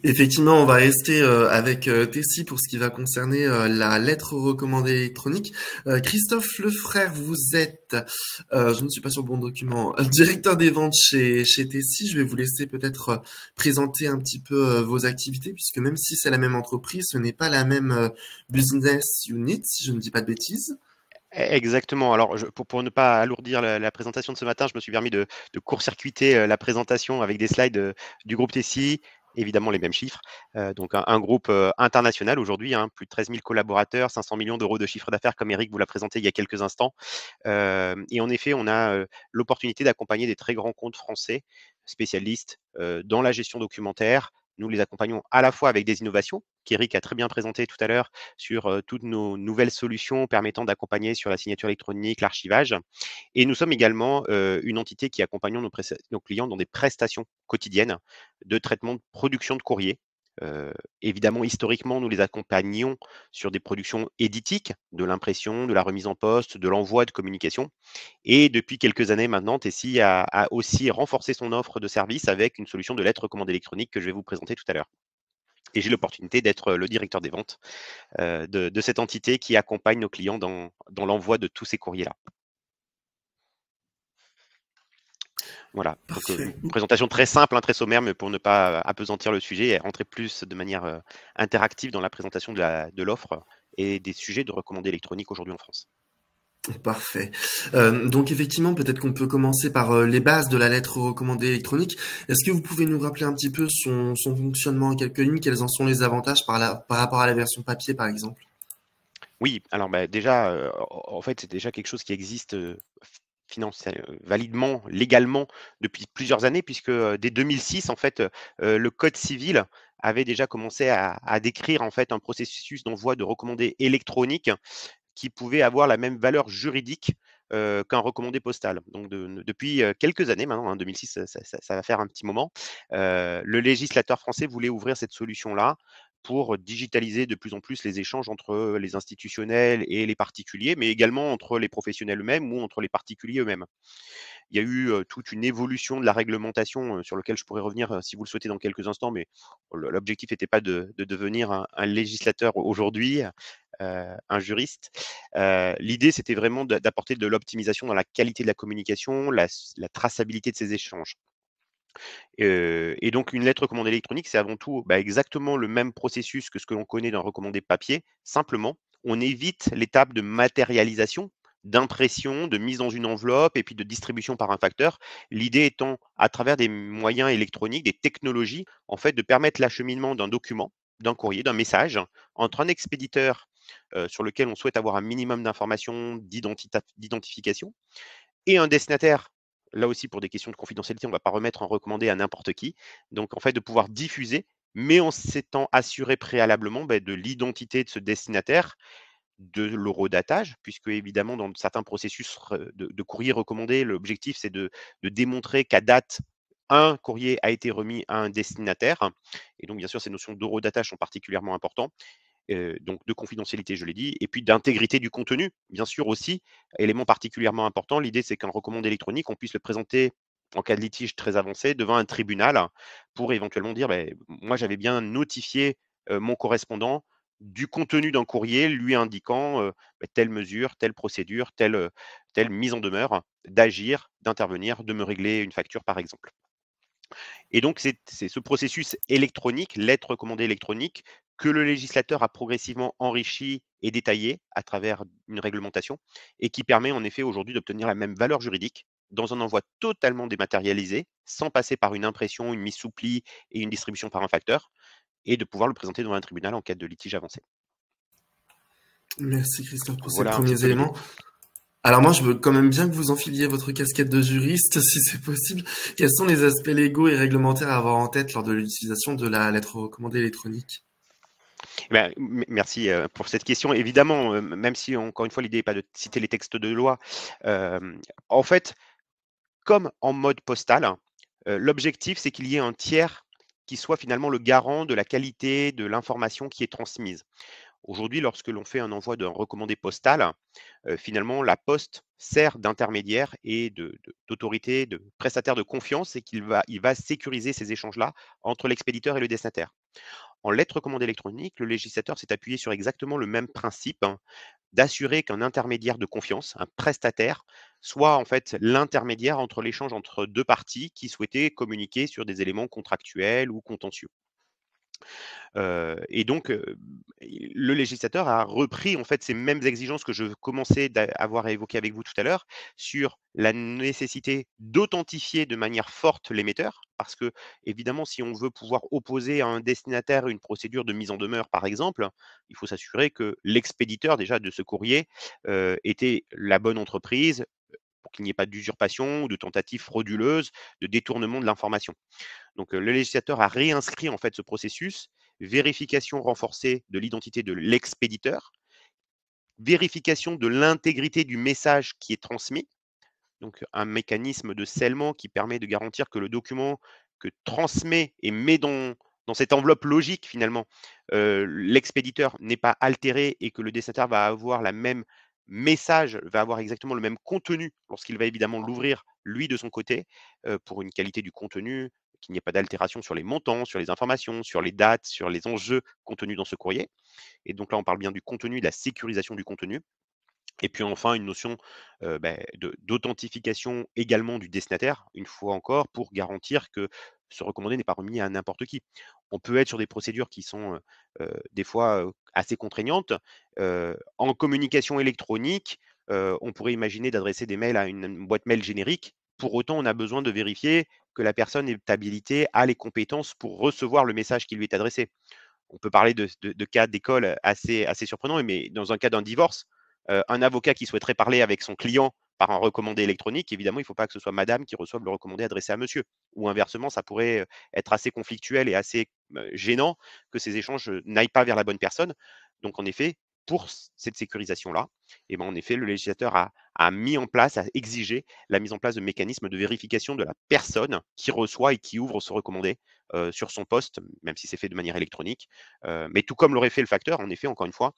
Effectivement, on va rester avec Tessie pour ce qui va concerner la lettre recommandée électronique. Christophe Lefrère, vous êtes, je ne suis pas sur le bon document, directeur des ventes chez Tessie. Je vais vous laisser peut-être présenter un petit peu vos activités, puisque même si c'est la même entreprise, ce n'est pas la même business unit, si je ne dis pas de bêtises. Exactement. Alors, pour ne pas alourdir la présentation de ce matin, je me suis permis de court-circuiter la présentation avec des slides du groupe Tessie, évidemment les mêmes chiffres. Donc, un groupe international aujourd'hui, hein, plus de 13 000 collaborateurs, 500 millions d'euros de chiffre d'affaires, comme Eric vous l'a présenté il y a quelques instants. Et en effet, on a l'opportunité d'accompagner des très grands comptes français spécialistes dans la gestion documentaire. Nous les accompagnons à la fois avec des innovations, qu'Eric a très bien présenté tout à l'heure, sur toutes nos nouvelles solutions permettant d'accompagner sur la signature électronique, l'archivage. Et nous sommes également une entité qui accompagnons nos clients dans des prestations quotidiennes de traitement de production de courrier. Évidemment, historiquement, nous les accompagnons sur des productions éditiques, de l'impression, de la remise en poste, de l'envoi de communication. Et depuis quelques années maintenant, Tessie a aussi renforcé son offre de service avec une solution de lettres recommandées électroniques que je vais vous présenter tout à l'heure. Et j'ai l'opportunité d'être le directeur des ventes de cette entité qui accompagne nos clients dans l'envoi de tous ces courriers-là. Voilà, donc une Parfait. présentation très simple, hein, très sommaire, mais pour ne pas appesantir le sujet et rentrer plus de manière interactive dans la présentation de l'offre et des sujets de recommandés électroniques aujourd'hui en France. Parfait. Donc effectivement, peut-être qu'on peut commencer par les bases de la lettre recommandée électronique. Est-ce que vous pouvez nous rappeler un petit peu son fonctionnement en quelques lignes? Quels en sont les avantages par rapport à la version papier, par exemple? Oui, alors bah, déjà, en fait, c'est déjà quelque chose qui existe validement, légalement depuis plusieurs années, puisque dès 2006, en fait, le Code civil avait déjà commencé à décrire en fait un processus d'envoi de recommandés électroniques qui pouvait avoir la même valeur juridique qu'un recommandé postal. Donc depuis quelques années maintenant, hein, 2006, ça va faire un petit moment, le législateur français voulait ouvrir cette solution-là pour digitaliser de plus en plus les échanges entre les institutionnels et les particuliers, mais également entre les professionnels eux-mêmes ou entre les particuliers eux-mêmes. Il y a eu toute une évolution de la réglementation sur lequel je pourrais revenir si vous le souhaitez dans quelques instants, mais l'objectif n'était pas de devenir un législateur aujourd'hui, un juriste. L'idée, c'était vraiment d'apporter de l'optimisation dans la qualité de la communication, la traçabilité de ces échanges. Et donc, une lettre recommandée électronique, c'est avant tout bah, exactement le même processus que ce que l'on connaît d'un recommandé papier. Simplement, on évite l'étape de matérialisation, d'impression, de mise dans une enveloppe et puis de distribution par un facteur. L'idée étant, à travers des moyens électroniques, des technologies, en fait, de permettre l'acheminement d'un document, d'un courrier, d'un message entre un expéditeur sur lequel on souhaite avoir un minimum d'informations, d'identification, et un destinataire. Là aussi, pour des questions de confidentialité, on ne va pas remettre un recommandé à n'importe qui. Donc, en fait, de pouvoir diffuser, mais en s'étant assuré préalablement de l'identité de ce destinataire, de l'horodatage, puisque évidemment, dans certains processus de courrier recommandé, l'objectif, c'est de démontrer qu'à date, un courrier a été remis à un destinataire. Et donc, bien sûr, ces notions d'horodatage sont particulièrement importantes. Donc de confidentialité, je l'ai dit, et puis d'intégrité du contenu, bien sûr aussi, élément particulièrement important. L'idée, c'est qu'un recommandé électronique, on puisse le présenter en cas de litige très avancé devant un tribunal pour éventuellement dire, ben, moi j'avais bien notifié mon correspondant du contenu d'un courrier lui indiquant telle mesure, telle procédure, telle mise en demeure d'agir, d'intervenir, de me régler une facture par exemple. Et donc, c'est ce processus électronique, lettre recommandée électronique, que le législateur a progressivement enrichi et détaillé à travers une réglementation et qui permet en effet aujourd'hui d'obtenir la même valeur juridique dans un envoi totalement dématérialisé, sans passer par une impression, une mise sous pli et une distribution par un facteur, et de pouvoir le présenter devant un tribunal en cas de litige avancé. Merci Christophe pour ces Voilà un petit premiers peu l'idée. éléments. Alors moi, je veux quand même bien que vous enfiliez votre casquette de juriste, si c'est possible. Quels sont les aspects légaux et réglementaires à avoir en tête lors de l'utilisation de la lettre recommandée électronique? Ben, merci pour cette question. Évidemment, même si encore une fois l'idée n'est pas de citer les textes de loi, en fait, comme en mode postal, l'objectif, c'est qu'il y ait un tiers qui soit finalement le garant de la qualité de l'information qui est transmise. Aujourd'hui, lorsque l'on fait un envoi d'un recommandé postal, finalement, la Poste sert d'intermédiaire et d'autorité, de prestataire de confiance et il va sécuriser ces échanges-là entre l'expéditeur et le destinataire. En lettre recommandée électronique, le législateur s'est appuyé sur exactement le même principe, hein, d'assurer qu'un intermédiaire de confiance, un prestataire, soit en fait l'intermédiaire entre l'échange entre 2 parties qui souhaitaient communiquer sur des éléments contractuels ou contentieux. Et donc, le législateur a repris en fait ces mêmes exigences que je commençais avoir à évoquer avec vous tout à l'heure, sur la nécessité d'authentifier de manière forte l'émetteur. Parce que évidemment, si on veut pouvoir opposer à un destinataire une procédure de mise en demeure, par exemple, il faut s'assurer que l'expéditeur déjà de ce courrier, était la bonne entreprise, pour qu'il n'y ait pas d'usurpation ou de tentative frauduleuse, de détournement de l'information. Donc, le législateur a réinscrit en fait ce processus, vérification renforcée de l'identité de l'expéditeur, vérification de l'intégrité du message qui est transmis, donc un mécanisme de scellement qui permet de garantir que le document que transmet et met dans cette enveloppe logique finalement, l'expéditeur n'est pas altéré et que le destinataire va avoir la même message, va avoir exactement le même contenu lorsqu'il va évidemment l'ouvrir lui de son côté, pour une qualité du contenu, qu'il n'y ait pas d'altération sur les montants, sur les informations, sur les dates, sur les enjeux contenus dans ce courrier. Et donc là, on parle bien du contenu, de la sécurisation du contenu. Et puis enfin, une notion, d'authentification également du destinataire, une fois encore, pour garantir que ce recommandé n'est pas remis à n'importe qui. On peut être sur des procédures qui sont, des fois, assez contraignantes. En communication électronique, on pourrait imaginer d'adresser des mails à une boîte mail générique. Pour autant, on a besoin de vérifier que la personne est habilitée, a les compétences pour recevoir le message qui lui est adressé. On peut parler de cas d'école assez surprenants, mais dans un cas d'un divorce, un avocat qui souhaiterait parler avec son client par un recommandé électronique, évidemment, il ne faut pas que ce soit madame qui reçoive le recommandé adressé à monsieur. Ou inversement, ça pourrait être assez conflictuel et assez gênant que ces échanges n'aillent pas vers la bonne personne. Donc, en effet, pour cette sécurisation-là, eh ben, en effet, le législateur a mis en place, a exigé la mise en place de mécanismes de vérification de la personne qui reçoit et qui ouvre ce recommandé sur son poste, même si c'est fait de manière électronique. Mais tout comme l'aurait fait le facteur, en effet, encore une fois,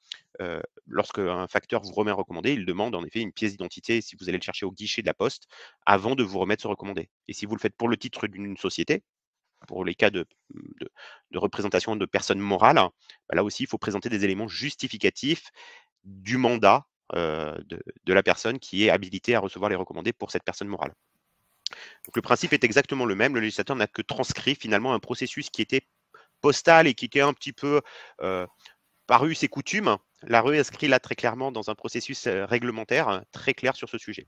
lorsque un facteur vous remet un recommandé, il demande en effet une pièce d'identité si vous allez le chercher au guichet de la poste avant de vous remettre ce recommandé. Et si vous le faites pour le titre d'une société, pour les cas de, de représentation de personnes morales, bah là aussi, il faut présenter des éléments justificatifs du mandat de la personne qui est habilitée à recevoir les recommandés pour cette personne morale. Donc le principe est exactement le même. Le législateur n'a que transcrit finalement un processus qui était postal et qui était un petit peu par us et coutumes, l'a réinscrit là très clairement dans un processus réglementaire très clair sur ce sujet.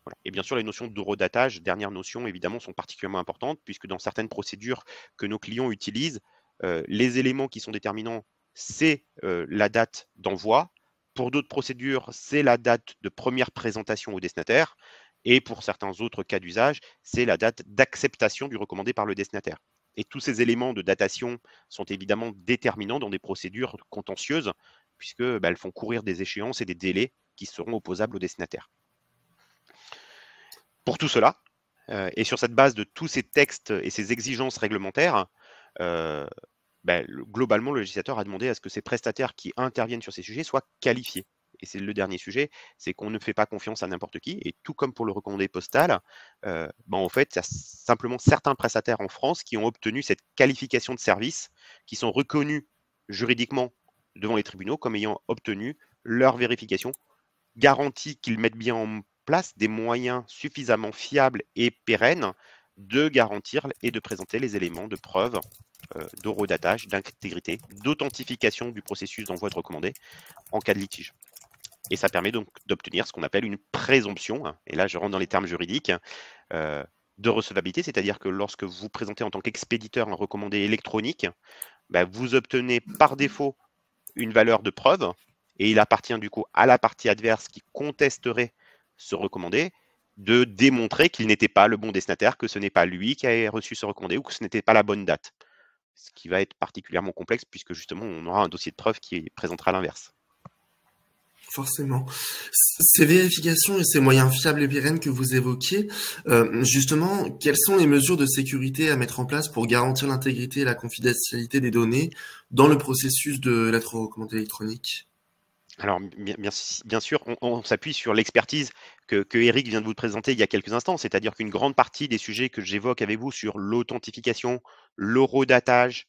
Voilà. Et bien sûr, les notions d'horodatage, dernière notion évidemment, sont particulièrement importantes puisque dans certaines procédures que nos clients utilisent, les éléments qui sont déterminants, c'est la date d'envoi. Pour d'autres procédures, c'est la date de première présentation au destinataire. Et pour certains autres cas d'usage, c'est la date d'acceptation du recommandé par le destinataire. Et tous ces éléments de datation sont évidemment déterminants dans des procédures contentieuses, puisque elles font courir des échéances et des délais qui seront opposables au destinataire. Pour tout cela, et sur cette base de tous ces textes et ces exigences réglementaires, globalement, le législateur a demandé à ce que ces prestataires qui interviennent sur ces sujets soient qualifiés. Et c'est le dernier sujet, c'est qu'on ne fait pas confiance à n'importe qui. Et tout comme pour le recommandé postal, en fait, il y a simplement certains prestataires en France qui ont obtenu cette qualification de service, qui sont reconnus juridiquement devant les tribunaux comme ayant obtenu leur vérification, garantie qu'ils mettent bien en place des moyens suffisamment fiables et pérennes de garantir et de présenter les éléments de preuve d'horodatage, d'intégrité, d'authentification du processus d'envoi de recommandé en cas de litige. Et ça permet donc d'obtenir ce qu'on appelle une présomption, et là je rentre dans les termes juridiques, de recevabilité, c'est-à-dire que lorsque vous présentez en tant qu'expéditeur un recommandé électronique, vous obtenez par défaut une valeur de preuve, et il appartient du coup à la partie adverse qui contesterait ce recommandé de démontrer qu'il n'était pas le bon destinataire, que ce n'est pas lui qui a reçu ce recommandé ou que ce n'était pas la bonne date. Ce qui va être particulièrement complexe puisque justement on aura un dossier de preuve qui présentera l'inverse. Forcément. Ces vérifications et ces moyens fiables et pérennes que vous évoquiez, justement, quelles sont les mesures de sécurité à mettre en place pour garantir l'intégrité et la confidentialité des données dans le processus de lettre recommandée électronique? Alors, bien sûr, on s'appuie sur l'expertise que Eric vient de vous présenter il y a quelques instants. C'est-à-dire qu'une grande partie des sujets que j'évoque avec vous sur l'authentification, l'horodatage,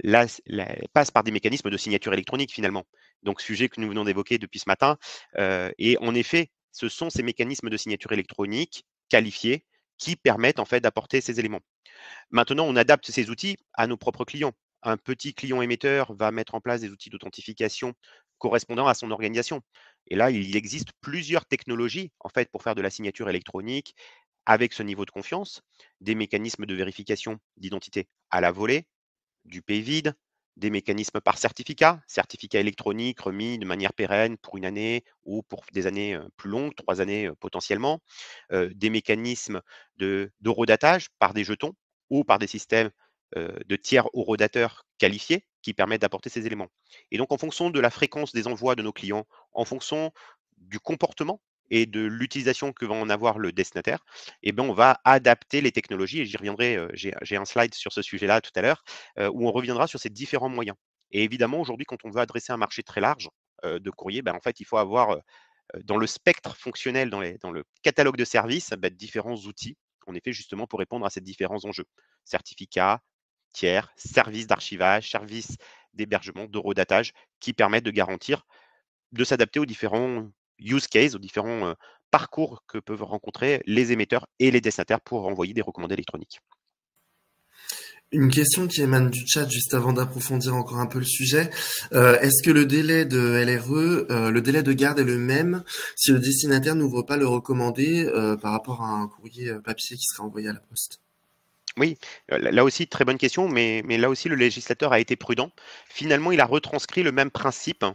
passe par des mécanismes de signature électronique finalement. Donc, sujet que nous venons d'évoquer depuis ce matin. Et en effet, ce sont ces mécanismes de signature électronique qualifiés qui permettent en fait d'apporter ces éléments. Maintenant, on adapte ces outils à nos propres clients. Un petit client émetteur va mettre en place des outils d'authentification correspondant à son organisation. Et là, il existe plusieurs technologies en fait pour faire de la signature électronique avec ce niveau de confiance, des mécanismes de vérification d'identité à la volée, du pays vide, des mécanismes par certificat, certificat électronique remis de manière pérenne pour une année ou pour des années plus longues, 3 années potentiellement, des mécanismes d'horodatage par des jetons ou par des systèmes de tiers horodateurs qualifiés qui permettent d'apporter ces éléments. Et donc, en fonction de la fréquence des envois de nos clients, en fonction du comportement et de l'utilisation que va en avoir le destinataire, eh ben, on va adapter les technologies et j'y reviendrai, j'ai un slide sur ce sujet-là tout à l'heure, où on reviendra sur ces différents moyens. Et évidemment, aujourd'hui, quand on veut adresser un marché très large, de courrier, ben, en fait, il faut avoir, dans le spectre fonctionnel, dans le catalogue de services, bah, différents outils, en effet, justement pour répondre à ces différents enjeux. Certificats, tiers, services d'archivage, services d'hébergement, d'horodatage, qui permettent de garantir de s'adapter aux différents use cases, aux différents, parcours que peuvent rencontrer les émetteurs et les destinataires pour envoyer des recommandés électroniques. Une question qui émane du chat juste avant d'approfondir encore un peu le sujet. Est-ce que le délai de LRE, le délai de garde est le même si le destinataire n'ouvre pas le recommandé par rapport à un courrier papier qui serait envoyé à la poste? Oui, là aussi, très bonne question, mais là aussi, le législateur a été prudent. Finalement, il a retranscrit le même principe,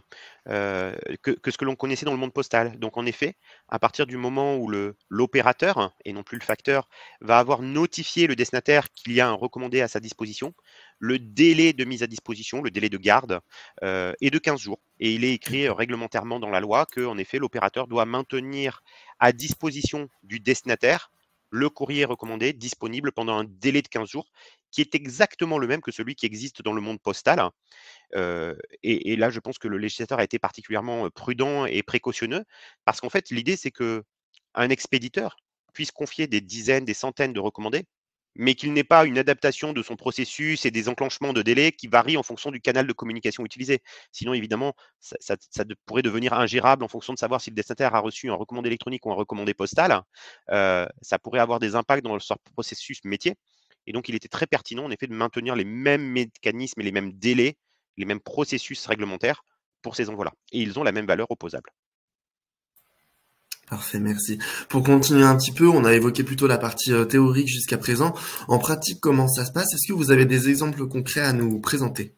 que ce que l'on connaissait dans le monde postal. Donc en effet, à partir du moment où l'opérateur, et non plus le facteur, va avoir notifié le destinataire qu'il y a un recommandé à sa disposition, le délai de mise à disposition, le délai de garde, est de 15 jours. Et il est écrit, réglementairement dans la loi qu'en effet, l'opérateur doit maintenir à disposition du destinataire le courrier recommandé disponible pendant un délai de 15 jours, qui est exactement le même que celui qui existe dans le monde postal. Et là, je pense que le législateur a été particulièrement prudent et précautionneux, parce qu'en fait, l'idée, c'est que un expéditeur puisse confier des dizaines, des centaines de recommandés, mais qu'il n'ait pas une adaptation de son processus et des enclenchements de délais qui varient en fonction du canal de communication utilisé. Sinon, évidemment, pourrait devenir ingérable en fonction de savoir si le destinataire a reçu un recommandé électronique ou un recommandé postal. Ça pourrait avoir des impacts dans leur processus métier. Et donc, il était très pertinent, en effet, de maintenir les mêmes mécanismes et les mêmes délais, les mêmes processus réglementaires pour ces envois-là. Et ils ont la même valeur opposable. Parfait, merci. Pour continuer un petit peu, on a évoqué plutôt la partie théorique jusqu'à présent. En pratique, comment ça se passe? Est-ce que vous avez des exemples concrets à nous présenter?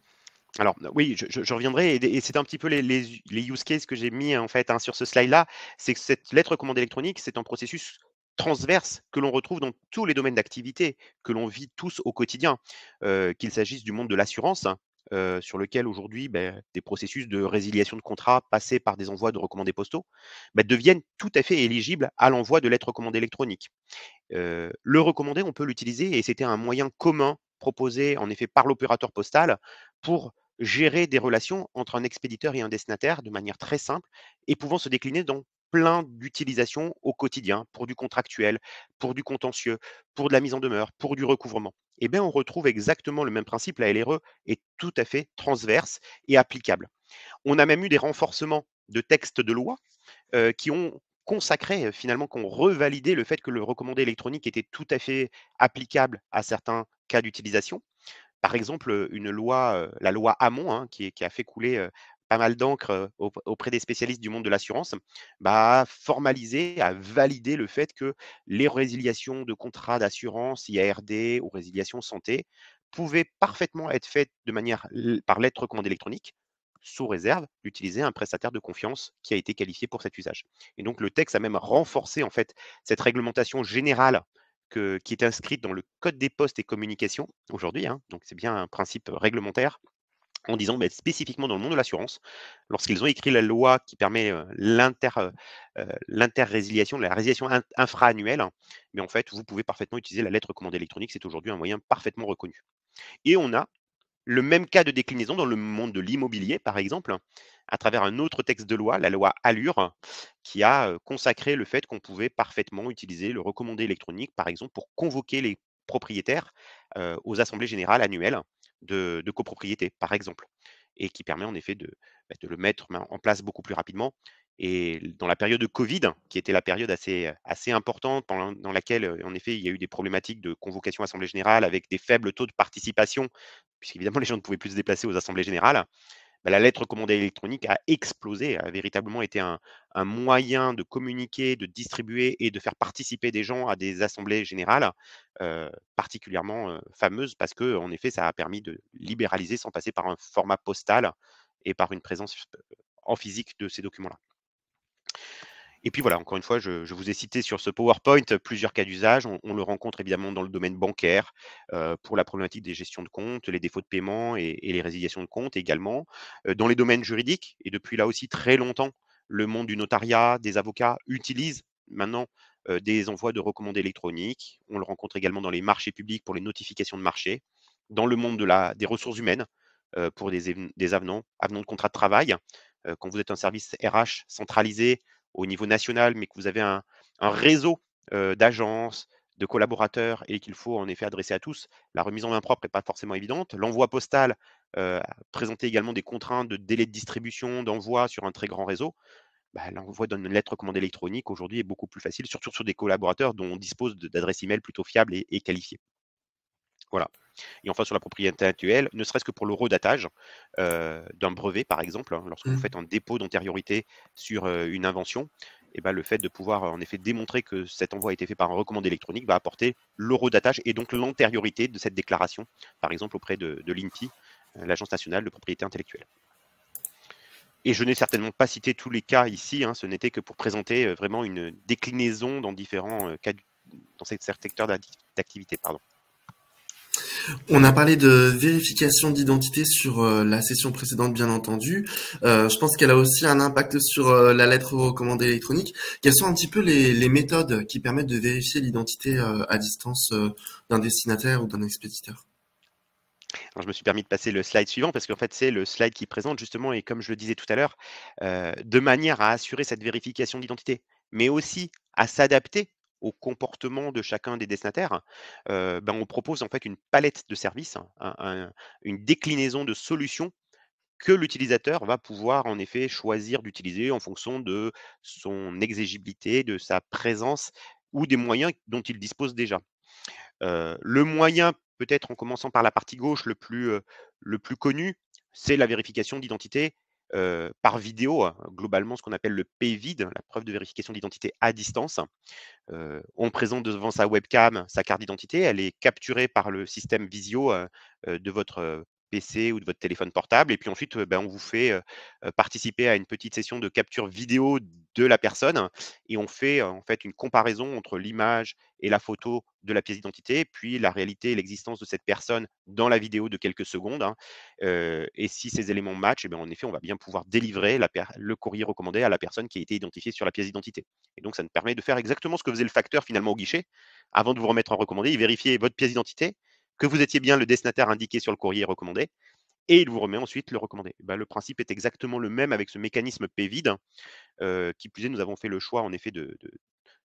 Alors oui, je reviendrai et c'est un petit peu les use cases que j'ai mis en fait, hein, sur ce slide-là. C'est que cette lettre commande électronique, c'est un processus transverse que l'on retrouve dans tous les domaines d'activité, que l'on vit tous au quotidien. Qu'il s'agisse du monde de l'assurance, sur lequel aujourd'hui, des processus de résiliation de contrat passés par des envois de recommandés postaux, deviennent tout à fait éligibles à l'envoi de lettres recommandées électroniques. Le recommandé, on peut l'utiliser et c'était un moyen commun proposé en effet par l'opérateur postal pour gérer des relations entre un expéditeur et un destinataire de manière très simple et pouvant se décliner dans plein d'utilisations au quotidien, pour du contractuel, pour du contentieux, pour de la mise en demeure, pour du recouvrement. Eh bien, on retrouve exactement le même principe. La LRE est tout à fait transverse et applicable. On a même eu des renforcements de textes de loi qui ont consacré, finalement, qui ont revalidé le fait que le recommandé électronique était tout à fait applicable à certains cas d'utilisation. Par exemple, une loi, la loi Hamon, hein, qui a fait couler, pas mal d'encre, auprès des spécialistes du monde de l'assurance, a formalisé, a validé le fait que les résiliations de contrats d'assurance, IARD ou résiliation santé, pouvaient parfaitement être faites de manière par lettre recommandée électronique, sous réserve d'utiliser un prestataire de confiance qui a été qualifié pour cet usage. Et donc le texte a même renforcé en fait cette réglementation générale qui est inscrite dans le Code des postes et communications aujourd'hui, hein, donc c'est bien un principe réglementaire en disant, spécifiquement dans le monde de l'assurance, lorsqu'ils ont écrit la loi qui permet, l'interrésiliation, la résiliation infra-annuelle, mais en fait, vous pouvez parfaitement utiliser la lettre recommandée électronique. C'est aujourd'hui un moyen parfaitement reconnu. Et on a le même cas de déclinaison dans le monde de l'immobilier, par exemple, à travers un autre texte de loi, la loi Allure, qui a consacré le fait qu'on pouvait parfaitement utiliser le recommandé électronique, par exemple, pour convoquer les propriétaires aux assemblées générales annuelles de copropriété, par exemple, et qui permet en effet de le mettre en place beaucoup plus rapidement. Et dans la période de Covid, qui était la période assez importante dans laquelle, en effet, il y a eu des problématiques de convocation assemblée générale avec des faibles taux de participation, puisqu'évidemment les gens ne pouvaient plus se déplacer aux assemblées générales, la lettre recommandée électronique a explosé, a véritablement été un moyen de communiquer, de distribuer et de faire participer des gens à des assemblées générales, particulièrement, fameuses parce que en effet, ça a permis de libéraliser sans passer par un format postal et par une présence, en physique de ces documents-là. Et puis voilà, encore une fois, je vous ai cité sur ce PowerPoint plusieurs cas d'usage. On le rencontre évidemment dans le domaine bancaire, pour la problématique des gestions de comptes, les défauts de paiement et les résiliations de comptes également. Dans les domaines juridiques et depuis là aussi très longtemps, le monde du notariat, des avocats utilisent maintenant, des envois de recommandés électroniques. On le rencontre également dans les marchés publics pour les notifications de marché, dans le monde des ressources humaines, pour des avenants de contrat de travail. Quand vous êtes un service RH centralisé au niveau national, mais que vous avez un réseau d'agences, de collaborateurs et qu'il faut en effet adresser à tous, la remise en main propre n'est pas forcément évidente. L'envoi postal présentait également des contraintes de délai de distribution, d'envoi sur un très grand réseau. L'envoi d'une lettre recommandée électronique aujourd'hui est beaucoup plus facile, surtout sur des collaborateurs dont on dispose d'adresses email plutôt fiables et qualifiées. Voilà. Et enfin, sur la propriété intellectuelle, ne serait-ce que pour le redatage d'un brevet, par exemple, hein, lorsque vous Mmh. faites un dépôt d'antériorité sur une invention, et le fait de pouvoir en effet démontrer que cet envoi a été fait par un recommandé électronique va apporter le redatage et donc l'antériorité de cette déclaration, par exemple auprès de l'INPI, l'Agence nationale de propriété intellectuelle. Et je n'ai certainement pas cité tous les cas ici, hein, ce n'était que pour présenter vraiment une déclinaison dans différents cas, dans ces secteurs d'activité. Pardon. On a parlé de vérification d'identité sur la session précédente, bien entendu. Je pense qu'elle a aussi un impact sur la lettre recommandée électronique. Quelles sont un petit peu les méthodes qui permettent de vérifier l'identité à distance d'un destinataire ou d'un expéditeur? Alors, je me suis permis de passer le slide suivant parce qu'en fait, c'est le slide qui présente justement et comme je le disais tout à l'heure, de manière à assurer cette vérification d'identité, mais aussi à s'adapter au comportement de chacun des destinataires, on propose en fait une palette de services, hein, une déclinaison de solutions que l'utilisateur va pouvoir en effet choisir d'utiliser en fonction de son exigibilité, de sa présence ou des moyens dont il dispose déjà. Le moyen, peut-être en commençant par la partie gauche, le plus connu, c'est la vérification d'identité, par vidéo, hein, globalement ce qu'on appelle le PVID, la preuve de vérification d'identité à distance. On présente devant sa webcam sa carte d'identité, elle est capturée par le système visio, de votre, PC ou de votre téléphone portable et puis ensuite, on vous fait, participer à une petite session de capture vidéo de la personne et on fait, en fait une comparaison entre l'image et la photo de la pièce d'identité, puis la réalité et l'existence de cette personne dans la vidéo de quelques secondes, hein, et si ces éléments matchent en effet, on va bien pouvoir délivrer le courrier recommandé à la personne qui a été identifiée sur la pièce d'identité. Et donc, ça nous permet de faire exactement ce que faisait le facteur finalement au guichet. Avant de vous remettre en recommandé, il vérifiait votre pièce d'identité, que vous étiez bien le destinataire indiqué sur le courrier recommandé, et il vous remet ensuite le recommandé. Le principe est exactement le même avec ce mécanisme PVID. Qui plus est, nous avons fait le choix en effet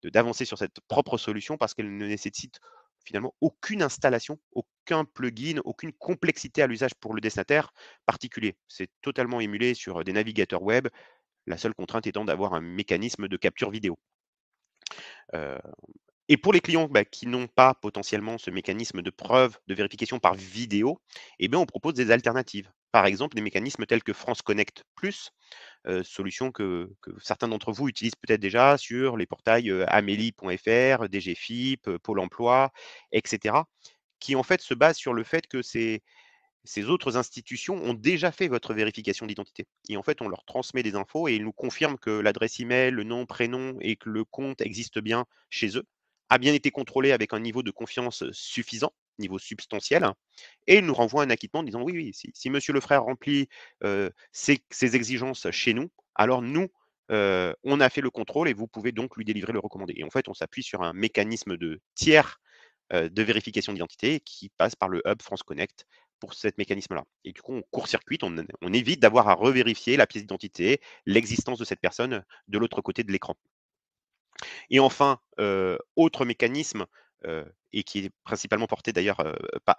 d'avancer sur cette propre solution parce qu'elle ne nécessite finalement aucune installation, aucun plugin, aucune complexité à l'usage pour le destinataire particulier. C'est totalement émulé sur des navigateurs web, la seule contrainte étant d'avoir un mécanisme de capture vidéo. Heu et pour les clients, qui n'ont pas potentiellement ce mécanisme de preuve de vérification par vidéo, on propose des alternatives. Par exemple, des mécanismes tels que France Connect Plus, solution que certains d'entre vous utilisent peut-être déjà sur les portails, amélie.fr, DGFiP, Pôle emploi et cetera, qui en fait se basent sur le fait que ces autres institutions ont déjà fait votre vérification d'identité et en fait, on leur transmet des infos et ils nous confirment que l'adresse email, le nom, prénom et que le compte existe bien chez eux, a bien été contrôlé avec un niveau de confiance suffisant niveau substantiel, et il nous renvoie un acquittement en disant: «Oui, oui, si monsieur le frère remplit, ces exigences chez nous, alors nous, on a fait le contrôle et vous pouvez donc lui délivrer le recommandé». Et en fait, on s'appuie sur un mécanisme de tiers, de vérification d'identité qui passe par le hub France Connect pour cet mécanisme-là. Et du coup, on court-circuite, on évite d'avoir à revérifier la pièce d'identité, l'existence de cette personne de l'autre côté de l'écran. Et enfin, autre mécanisme, et qui est principalement porté d'ailleurs,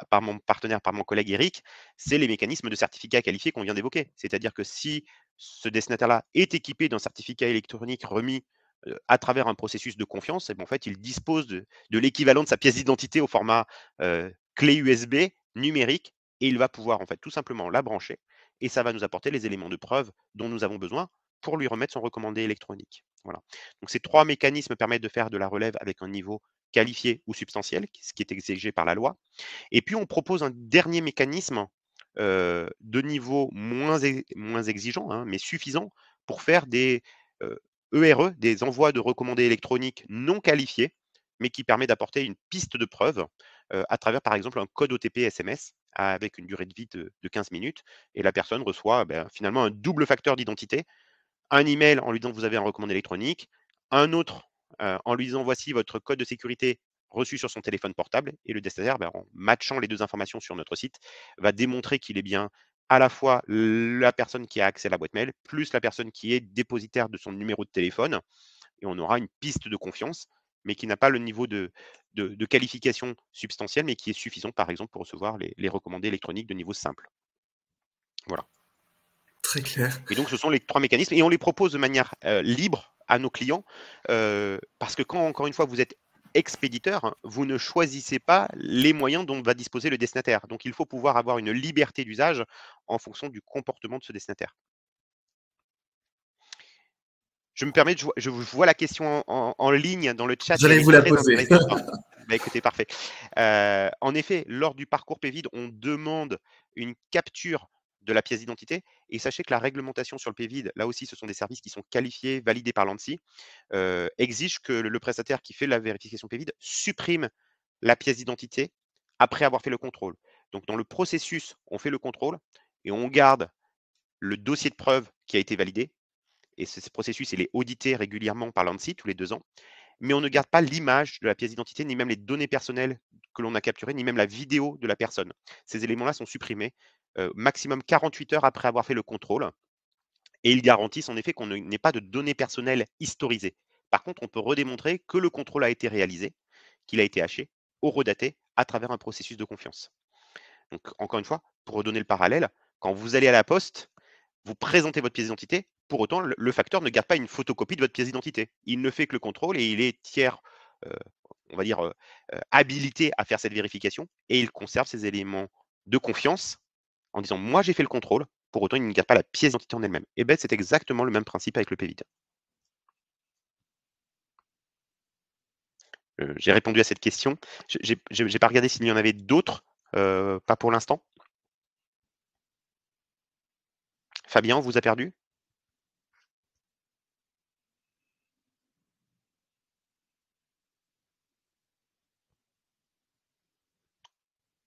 par mon partenaire, par mon collègue Eric, c'est les mécanismes de certificats qualifiés qu'on vient d'évoquer. C'est-à-dire que si ce destinataire-là est équipé d'un certificat électronique remis, à travers un processus de confiance, et ben, en fait, il dispose de l'équivalent de sa pièce d'identité au format, clé USB numérique, et il va pouvoir en fait tout simplement la brancher, et ça va nous apporter les éléments de preuve dont nous avons besoin pour lui remettre son recommandé électronique. Voilà. Donc ces 3 mécanismes permettent de faire de la relève avec un niveau qualifié ou substantiel, ce qui est exigé par la loi. Et puis on propose un dernier mécanisme, de niveau moins exigeant, hein, mais suffisant pour faire des, ERE, des envois de recommandés électroniques non qualifiés, mais qui permet d'apporter une piste de preuve, à travers par exemple un code OTP SMS avec une durée de vie de 15 minutes, et la personne reçoit, finalement un double facteur d'identité, un email en lui disant que vous avez un recommandé électronique, un autre, en lui disant: «Voici votre code de sécurité reçu sur son téléphone portable», et le destinataire, en matchant les 2 informations sur notre site, va démontrer qu'il est bien à la fois la personne qui a accès à la boîte mail, plus la personne qui est dépositaire de son numéro de téléphone, et on aura une piste de confiance, mais qui n'a pas le niveau de qualification substantielle, mais qui est suffisant, par exemple, pour recevoir les recommandés électroniques de niveau simple. Voilà. Très clair. Et donc, ce sont les 3 mécanismes, et on les propose de manière, libre à nos clients, parce que quand, encore une fois, vous êtes expéditeur, hein, vous ne choisissez pas les moyens dont va disposer le destinataire. Donc il faut pouvoir avoir une liberté d'usage en fonction du comportement de ce destinataire. Je me permets, je vois la question en ligne dans le chat, et elle J'allais est vous la très poser. intéressante. Bah, écoutez, parfait. En effet, lors du parcours PVID, on demande une capture de la pièce d'identité, et sachez que la réglementation sur le PVID, là aussi, ce sont des services qui sont qualifiés, validés par l'ANSSI, exige que le prestataire qui fait la vérification PVID supprime la pièce d'identité après avoir fait le contrôle. Donc dans le processus, on fait le contrôle et on garde le dossier de preuve qui a été validé, et ce processus, il est audité régulièrement par l'ANSSI tous les 2 ans, mais on ne garde pas l'image de la pièce d'identité, ni même les données personnelles que l'on a capturées, ni même la vidéo de la personne. Ces éléments-là sont supprimés, maximum 48 heures après avoir fait le contrôle, et ils garantissent en effet qu'on n'ait pas de données personnelles historisées. Par contre, on peut redémontrer que le contrôle a été réalisé, qu'il a été haché, horodaté, à travers un processus de confiance. Donc encore une fois, pour redonner le parallèle, quand vous allez à la poste, vous présentez votre pièce d'identité, pour autant, le facteur ne garde pas une photocopie de votre pièce d'identité. Il ne fait que le contrôle, et il est tiers, heu, on va dire, habilité à faire cette vérification, et il conserve ces éléments de confiance en disant: «Moi, j'ai fait le contrôle», pour autant, il ne garde pas la pièce d'identité en elle-même. Et ben, c'est exactement le même principe avec le PVID. J'ai répondu à cette question. J'ai pas regardé s'il y en avait d'autres, pas pour l'instant. Fabien, on vous a perdu?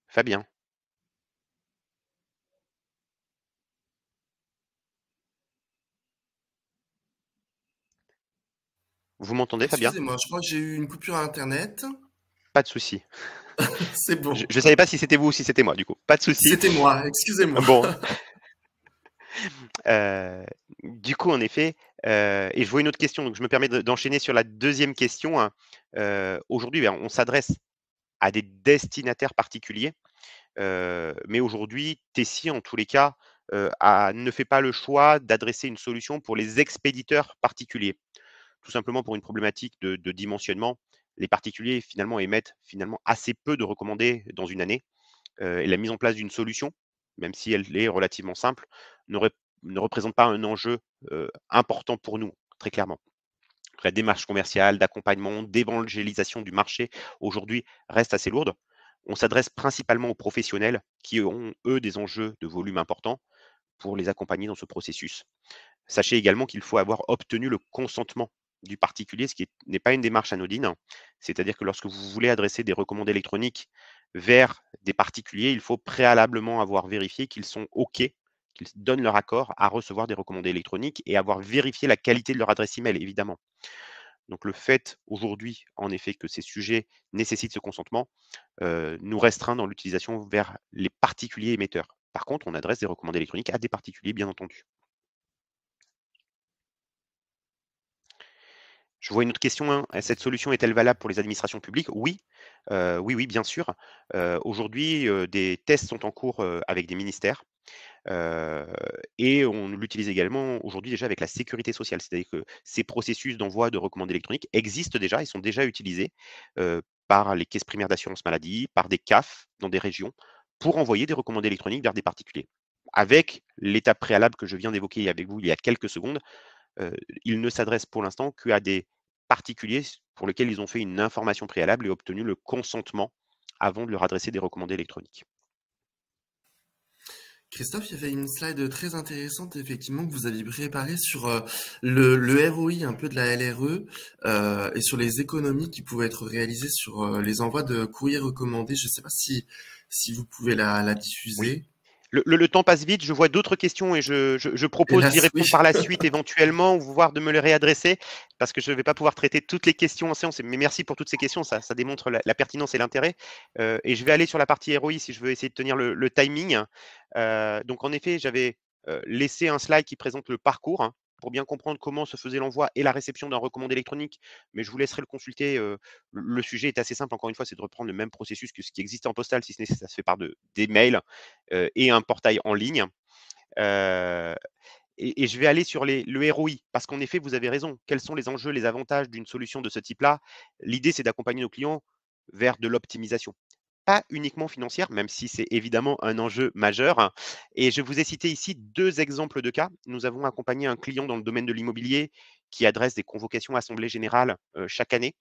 Fabien? Vous m'entendez, Fabien? Excusez-moi, je crois que j'ai eu une coupure à internet. Pas de souci. C'est Je bon. ne savais pas si c'était vous ou si c'était moi, du coup. Pas de souci. C'était moi, excusez-moi. Bon, heu, du coup, en effet, et je vois une autre question, donc je me permets d'enchaîner sur la deuxième question, hein. Aujourd'hui, on s'adresse à des destinataires particuliers, mais aujourd'hui, Tessie, en tous les cas, ne fait pas le choix d'adresser une solution pour les expéditeurs particuliers. Tout simplement pour une problématique de dimensionnement. Les particuliers, finalement, émettent finalement assez peu de recommandés dans une année, et la mise en place d'une solution, même si elle est relativement simple, ne rép ne représente pas un enjeu, important pour nous, très clairement. La démarche commerciale, d'accompagnement, d'évangélisation du marché, aujourd'hui, reste assez lourde. On s'adresse principalement aux professionnels qui ont, eux, des enjeux de volume importants, pour les accompagner dans ce processus. Sachez également qu'il faut avoir obtenu le consentement du particulier, ce qui n'est pas une démarche anodine. C'est-à-dire que lorsque vous voulez adresser des recommandés électroniques, vers des particuliers, il faut préalablement avoir vérifié qu'ils sont OK, qu'ils donnent leur accord à recevoir des recommandés électroniques et avoir vérifié la qualité de leur adresse email, évidemment. Donc le fait aujourd'hui, en effet, que ces sujets nécessitent ce consentement, nous restreint dans l'utilisation vers les particuliers émetteurs. Par contre, on adresse des recommandés électroniques à des particuliers, bien entendu. Je vois une autre question, hein. Cette solution est-elle valable pour les administrations publiques? Oui, oui, oui, bien sûr. Aujourd'hui, des tests sont en cours, avec des ministères. Heu et on l'utilise également aujourd'hui déjà avec la sécurité sociale. C'est-à-dire que ces processus d'envoi de recommandés électroniques existent déjà, ils sont déjà utilisés, par les caisses primaires d'assurance maladie, par des CAF dans des régions, pour envoyer des recommandés électroniques vers des particuliers. Avec l'étape préalable que je viens d'évoquer avec vous il y a quelques secondes, heu, ils ne s'adressent pour l'instant qu'à des particuliers pour lesquels ils ont fait une information préalable et obtenu le consentement avant de leur adresser des recommandés électroniques. Christophe, il y avait une slide très intéressante, effectivement, que vous aviez préparée sur le ROI un peu de la LRE et sur les économies qui pouvaient être réalisées sur les envois de courriers recommandés. Je ne sais pas si vous pouvez la Oui. diffuser. Le temps passe vite, je vois d'autres questions et je propose d'y Hélas, oui. répondre par la suite éventuellement ou voire de me les réadresser parce que je ne vais pas pouvoir traiter toutes les questions en séance. Mais merci pour toutes ces questions, ça démontre la pertinence et l'intérêt. Et je vais aller sur la partie ROI si je veux essayer de tenir le timing. Donc en effet, j'avais laissé un slide qui présente le parcours, hein, pour bien comprendre comment se faisait l'envoi et la réception d'un recommandé électronique. Mais je vous laisserai le consulter. Le sujet est assez simple, encore une fois, c'est de reprendre le même processus que ce qui existe en postal, si ce n'est que ça se fait par des mails et un portail en ligne. Euh, et je vais aller sur le ROI, parce qu'en effet, vous avez raison. Quels sont les enjeux, les avantages d'une solution de ce type-là? L'idée, c'est d'accompagner nos clients vers de l'optimisation. Pas uniquement financière, même si c'est évidemment un enjeu majeur, hein. Et je vous ai cité ici deux exemples de cas. Nous avons accompagné un client dans le domaine de l'immobilier qui adresse des convocations assemblées générales chaque année.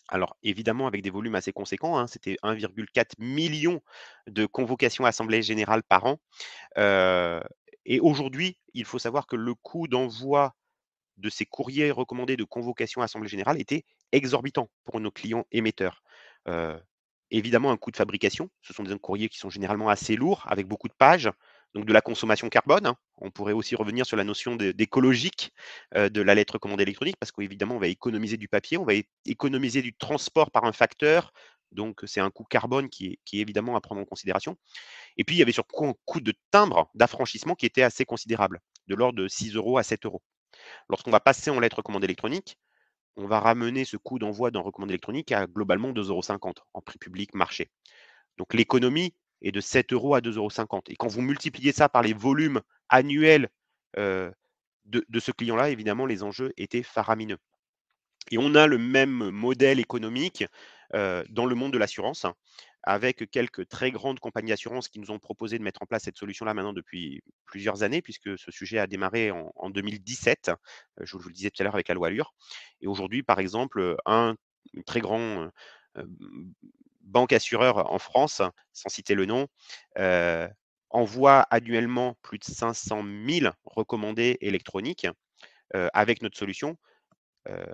Alors évidemment avec des volumes assez conséquents, hein, c'était 1,4 million de convocations assemblées générales par an. Heu et aujourd'hui, il faut savoir que le coût d'envoi de ces courriers recommandés de convocation à assemblée générale était exorbitant pour nos clients émetteurs. Heu, Évidemment un coût de fabrication, ce sont des courriers qui sont généralement assez lourds avec beaucoup de pages, donc de la consommation carbone, hein. On pourrait aussi revenir sur la notion d'écologique, de la lettre recommandée électronique parce qu'évidemment on va économiser du papier, on va économiser du transport par un facteur, donc c'est un coût carbone qui est évidemment à prendre en considération. Et puis il y avait surtout un coût de timbre, d'affranchissement qui était assez considérable, de l'ordre de 6 € à 7 €. Lorsqu'on va passer en lettre recommandée électronique, on va ramener ce coût d'envoi d'un recommandé électronique à globalement 2,50 € en prix public marché. Donc l'économie est de 7 € à 2,50 €. Et quand vous multipliez ça par les volumes annuels euh, de ce client-là, évidemment, les enjeux étaient faramineux. Et on a le même modèle économique dans le monde de l'assurance, hein, avec quelques très grandes compagnies d'assurance qui nous ont proposé de mettre en place cette solution-là maintenant depuis plusieurs années, puisque ce sujet a démarré en 2017, je vous le disais tout à l'heure avec la loi Allure. Et aujourd'hui, par exemple, un très grand banque assureur en France, sans citer le nom, euh, envoie annuellement plus de 500 000 recommandés électroniques avec notre solution heu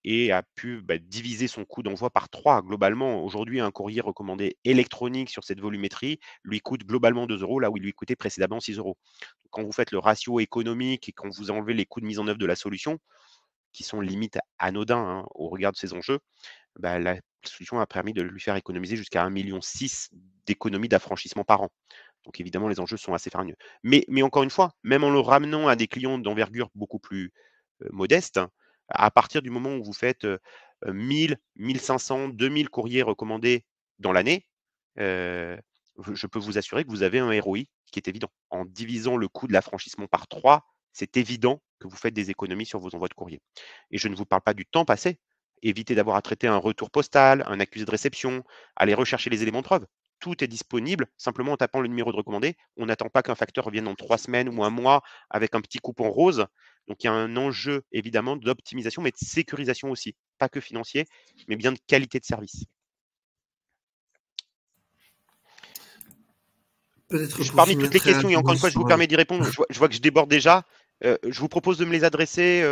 et a pu, diviser son coût d'envoi par 3. Globalement, aujourd'hui, un courrier recommandé électronique sur cette volumétrie lui coûte globalement 2 € là où il lui coûtait précédemment 6 €. Quand vous faites le ratio économique et quand vous enlevez les coûts de mise en œuvre de la solution, qui sont limite anodins, hein, au regard de ces enjeux, la solution a permis de lui faire économiser jusqu'à 1,6 million d'économies d'affranchissement par an. Donc évidemment, les enjeux sont assez faramineux. Mais encore une fois, même en le ramenant à des clients d'envergure beaucoup plus, modeste, à partir du moment où vous faites, 1 500, 2 000 courriers recommandés dans l'année, heu, je peux vous assurer que vous avez un ROI qui est évident. En divisant le coût de l'affranchissement par 3, c'est évident que vous faites des économies sur vos envois de courrier. Et je ne vous parle pas du temps passé. Évitez d'avoir à traiter un retour postal, un accusé de réception, aller rechercher les éléments de preuve. Tout est disponible simplement en tapant le numéro de recommandé. On n'attend pas qu'un facteur revienne dans 3 semaines ou un mois avec un petit coupon rose. Donc il y a un enjeu évidemment d'optimisation, mais de sécurisation aussi, pas que financier, mais bien de qualité de service. Peut-être pour Parmi finir toutes les très questions, et encore rapidement une fois, je sur vous permets d'y répondre, je vois que je déborde déjà. Je vous propose de me les adresser,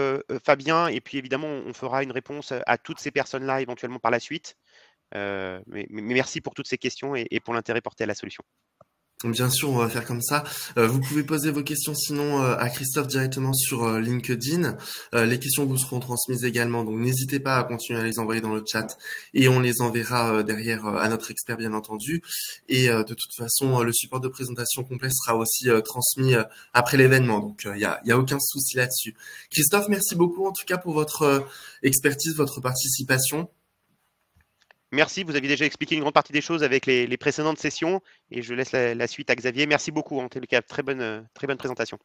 Fabien, et puis évidemment, on fera une réponse à toutes ces personnes-là éventuellement par la suite. Mais merci pour toutes ces questions et pour l'intérêt porté à la solution. Bien sûr, on va faire comme ça. Vous pouvez poser vos questions sinon à Christophe directement sur LinkedIn. Les questions vous seront transmises également, donc n'hésitez pas à continuer à les envoyer dans le chat et on les enverra derrière à notre expert bien entendu. Et de toute façon, le support de présentation complet sera aussi transmis après l'événement, donc y a aucun souci là-dessus. Christophe, merci beaucoup en tout cas pour votre expertise, votre participation. Merci, vous aviez déjà expliqué une grande partie des choses avec les précédentes sessions et je laisse la suite à Xavier. Merci beaucoup, en tout cas, très bonne présentation.